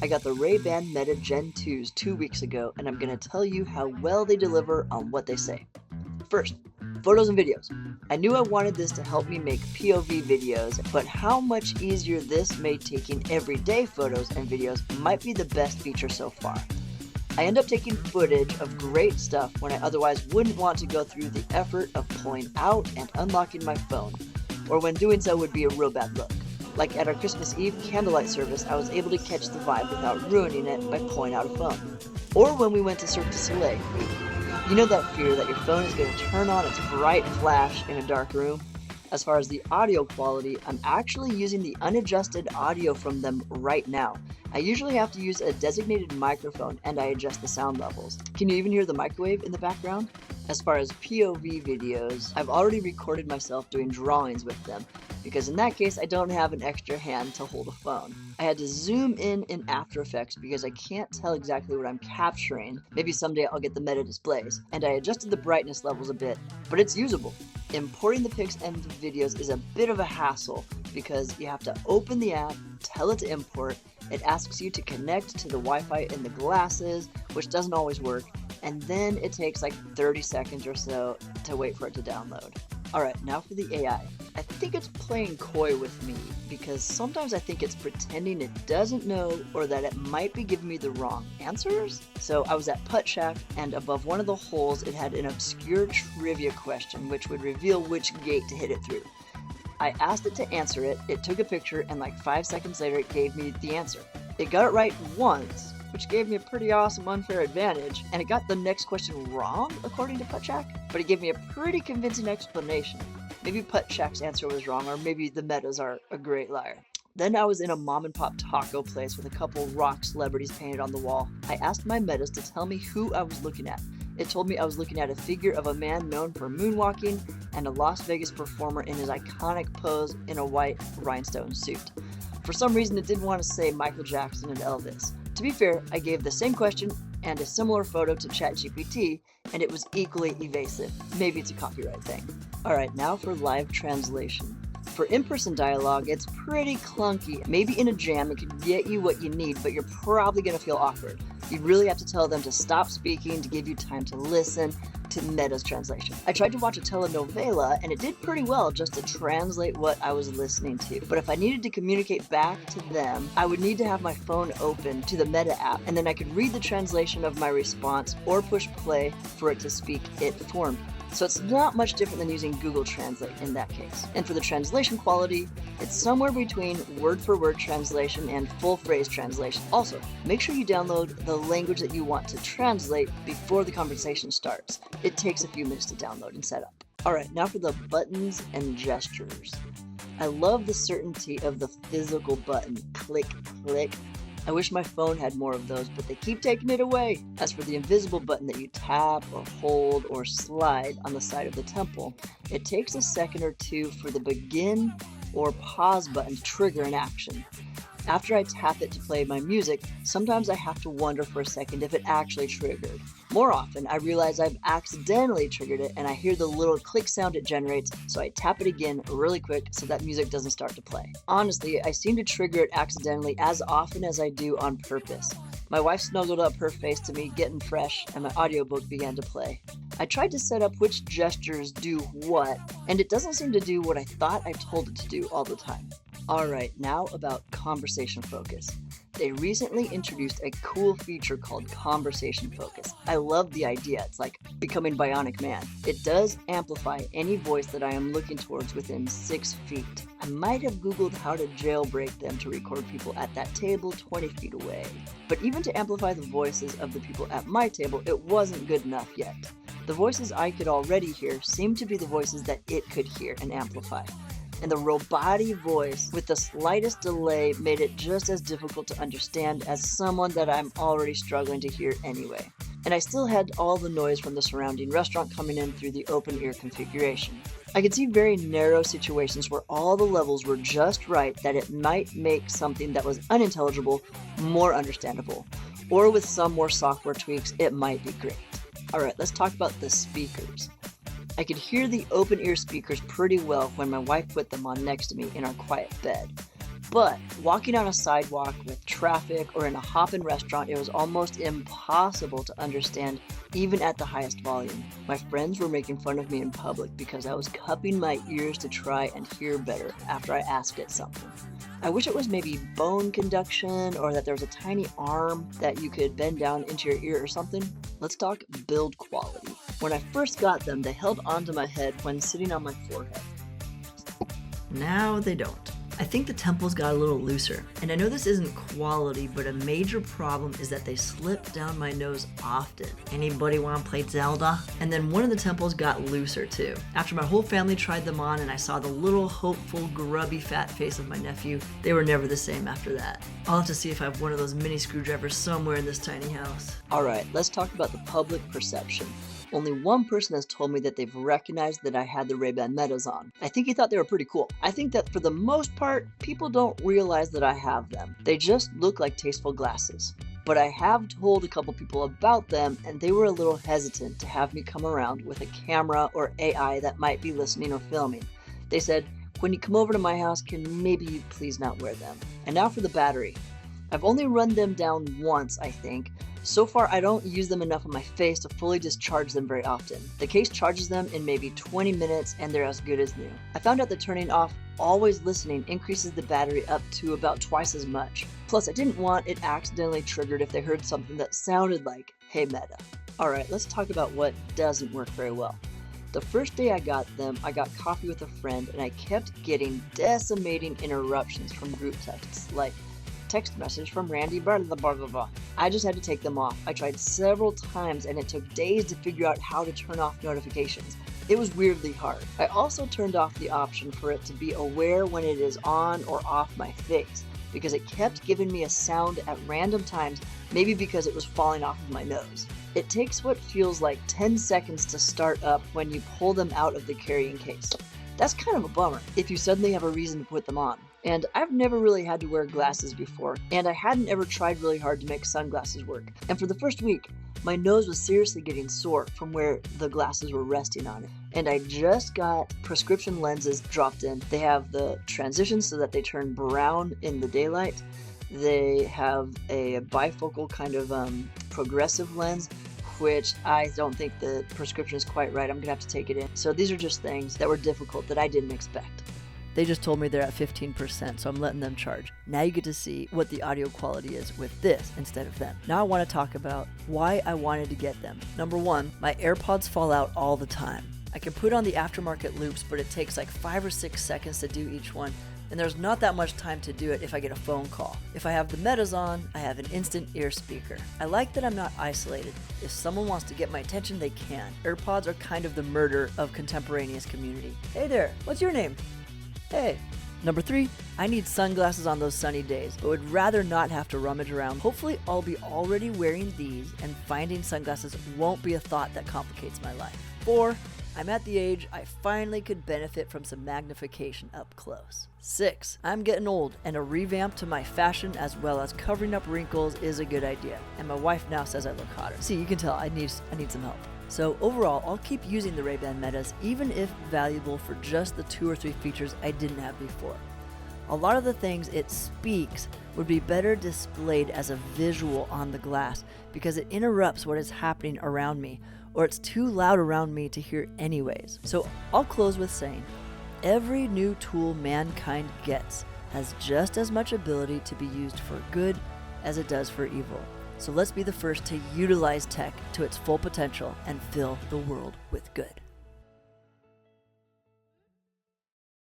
I got the Rayban Meta Gen 2s 2 weeks ago, and I'm going to tell you how well they deliver on what they say. First, photos and videos. I knew I wanted this to help me make POV videos, but how much easier this made taking everyday photos and videos might be the best feature so far. I end up taking footage of great stuff when I otherwise wouldn't want to go through the effort of pulling out and unlocking my phone, or when doing so would be a real bad look. Like at our Christmas Eve candlelight service, I was able to catch the vibe without ruining it by pulling out a phone. Or when we went to Cirque du Soleil. You know that fear that your phone is going to turn on its bright flash in a dark room? As far as the audio quality, I'm actually using the unadjusted audio from them right now. I usually have to use a designated microphone and I adjust the sound levels. Can you even hear the microwave in the background? As far as POV videos, I've already recorded myself doing drawings with them, because in that case I don't have an extra hand to hold a phone. I had to zoom in After Effects because I can't tell exactly what I'm capturing. Maybe someday I'll get the meta displays. And I adjusted the brightness levels a bit, but it's usable. Importing the pics and the videos is a bit of a hassle because you have to open the app, tell it to import, it asks you to connect to the Wi-Fi in the glasses, which doesn't always work, and then it takes like 30 seconds or so to wait for it to download. Alright, now for the AI. I think it's playing coy with me because sometimes I think it's pretending it doesn't know or that it might be giving me the wrong answers. So I was at Putt Shack and above one of the holes it had an obscure trivia question which would reveal which gate to hit it through. I asked it to answer it, it took a picture, and like 5 seconds later it gave me the answer. It got it right once, which gave me a pretty awesome unfair advantage, and it got the next question wrong according to Putt Shack, but it gave me a pretty convincing explanation. Maybe Putt Shack's answer was wrong, or maybe the metas are a great liar. Then I was in a mom and pop taco place with a couple rock celebrities painted on the wall. I asked my metas to tell me who I was looking at. It told me I was looking at a figure of a man known for moonwalking and a Las Vegas performer in his iconic pose in a white rhinestone suit. For some reason it didn't want to say Michael Jackson and Elvis. To be fair, I gave the same question and a similar photo to ChatGPT, and it was equally evasive. Maybe it's a copyright thing. Alright, now for live translation. For in-person dialogue, it's pretty clunky. Maybe in a jam it could get you what you need, but you're probably going to feel awkward. You really have to tell them to stop speaking to give you time to listen to Meta's translation. I tried to watch a telenovela and it did pretty well just to translate what I was listening to. But if I needed to communicate back to them, I would need to have my phone open to the Meta app and then I could read the translation of my response or push play for it to speak it for me. So it's not much different than using Google Translate in that case. And for the translation quality, it's somewhere between word-for-word translation and full phrase translation. Also, make sure you download the language that you want to translate before the conversation starts. It takes a few minutes to download and set up. Alright, now for the buttons and gestures. I love the certainty of the physical button. Click, click. I wish my phone had more of those, but they keep taking it away. As for the invisible button that you tap or hold or slide on the side of the temple, it takes a second or two for the begin or pause button to trigger an action. After I tap it to play my music, sometimes I have to wonder for a second if it actually triggered. More often, I realize I've accidentally triggered it and I hear the little click sound it generates, so I tap it again really quick so that music doesn't start to play. Honestly, I seem to trigger it accidentally as often as I do on purpose. My wife snuggled up her face to me, getting fresh, and my audiobook began to play. I tried to set up which gestures do what, and it doesn't seem to do what I thought I told it to do all the time. Alright, now about conversation focus. They recently introduced a cool feature called Conversation Focus. I love the idea. It's like becoming Bionic Man. It does amplify any voice that I am looking towards within 6 feet. I might have Googled how to jailbreak them to record people at that table 20 feet away. But even to amplify the voices of the people at my table, it wasn't good enough yet. The voices I could already hear seemed to be the voices that it could hear and amplify. And the robotic voice with the slightest delay made it just as difficult to understand as someone that I'm already struggling to hear anyway. And I still had all the noise from the surrounding restaurant coming in through the open ear configuration. I could see very narrow situations where all the levels were just right that it might make something that was unintelligible more understandable. Or with some more software tweaks, it might be great. Alright, let's talk about the speakers. I could hear the open ear speakers pretty well when my wife put them on next to me in our quiet bed. But walking on a sidewalk with traffic or in a hop-in restaurant, it was almost impossible to understand, even at the highest volume. My friends were making fun of me in public because I was cupping my ears to try and hear better after I asked it something. I wish it was maybe bone conduction, or that there was a tiny arm that you could bend down into your ear or something. Let's talk build quality. When I first got them, they held onto my head when sitting on my forehead. Now they don't. I think the temples got a little looser, and I know this isn't quality, but a major problem is that they slip down my nose often. Anybody want to play Zelda? And then one of the temples got looser too. After my whole family tried them on and I saw the little hopeful grubby fat face of my nephew, they were never the same after that. I'll have to see if I have one of those mini screwdrivers somewhere in this tiny house. Alright, let's talk about the public perception. Only one person has told me that they've recognized that I had the Rayban Metas on. I think he thought they were pretty cool. I think that for the most part, people don't realize that I have them. They just look like tasteful glasses. But I have told a couple people about them, and they were a little hesitant to have me come around with a camera or AI that might be listening or filming. They said, "When you come over to my house, can maybe you please not wear them?" And now for the battery. I've only run them down once, I think. So far, I don't use them enough on my face to fully discharge them very often. The case charges them in maybe 20 minutes and they're as good as new. I found out that turning off always listening increases the battery up to about twice as much. Plus, I didn't want it accidentally triggered if they heard something that sounded like, "Hey Meta." Alright, let's talk about what doesn't work very well. The first day I got them, I got coffee with a friend and I kept getting decimating interruptions from group texts like, "Text message from Randy, blah, blah, blah, blah, blah." I just had to take them off. I tried several times and it took days to figure out how to turn off notifications. It was weirdly hard. I also turned off the option for it to be aware when it is on or off my face, because it kept giving me a sound at random times, maybe because it was falling off of my nose. It takes what feels like 10 seconds to start up when you pull them out of the carrying case. That's kind of a bummer if you suddenly have a reason to put them on. And I've never really had to wear glasses before, and I hadn't ever tried really hard to make sunglasses work. And for the first week, my nose was seriously getting sore from where the glasses were resting on it. And I just got prescription lenses dropped in. They have the transition so that they turn brown in the daylight. They have a bifocal kind of progressive lens, which I don't think the prescription is quite right. I'm gonna have to take it in. So these are just things that were difficult that I didn't expect. They just told me they're at 15%, so I'm letting them charge. Now you get to see what the audio quality is with this instead of them. Now I want to talk about why I wanted to get them. Number one, my AirPods fall out all the time. I can put on the aftermarket loops, but it takes like 5 or 6 seconds to do each one, and there's not that much time to do it if I get a phone call. If I have the Metas on, I have an instant ear speaker. I like that I'm not isolated. If someone wants to get my attention, they can. AirPods are kind of the murder of contemporaneous community. Hey there, what's your name? Hey. Number 3, I need sunglasses on those sunny days, but would rather not have to rummage around. Hopefully I'll be already wearing these and finding sunglasses won't be a thought that complicates my life. 4, I'm at the age I finally could benefit from some magnification up close. 6, I'm getting old and a revamp to my fashion as well as covering up wrinkles is a good idea. And my wife now says I look hotter. See, you can tell I need some help. So overall, I'll keep using the Rayban Metas even if valuable for just the 2 or 3 features I didn't have before. A lot of the things it speaks would be better displayed as a visual on the glass because it interrupts what is happening around me, or it's too loud around me to hear anyways. So I'll close with saying, every new tool mankind gets has just as much ability to be used for good as it does for evil. So let's be the first to utilize tech to its full potential and fill the world with good.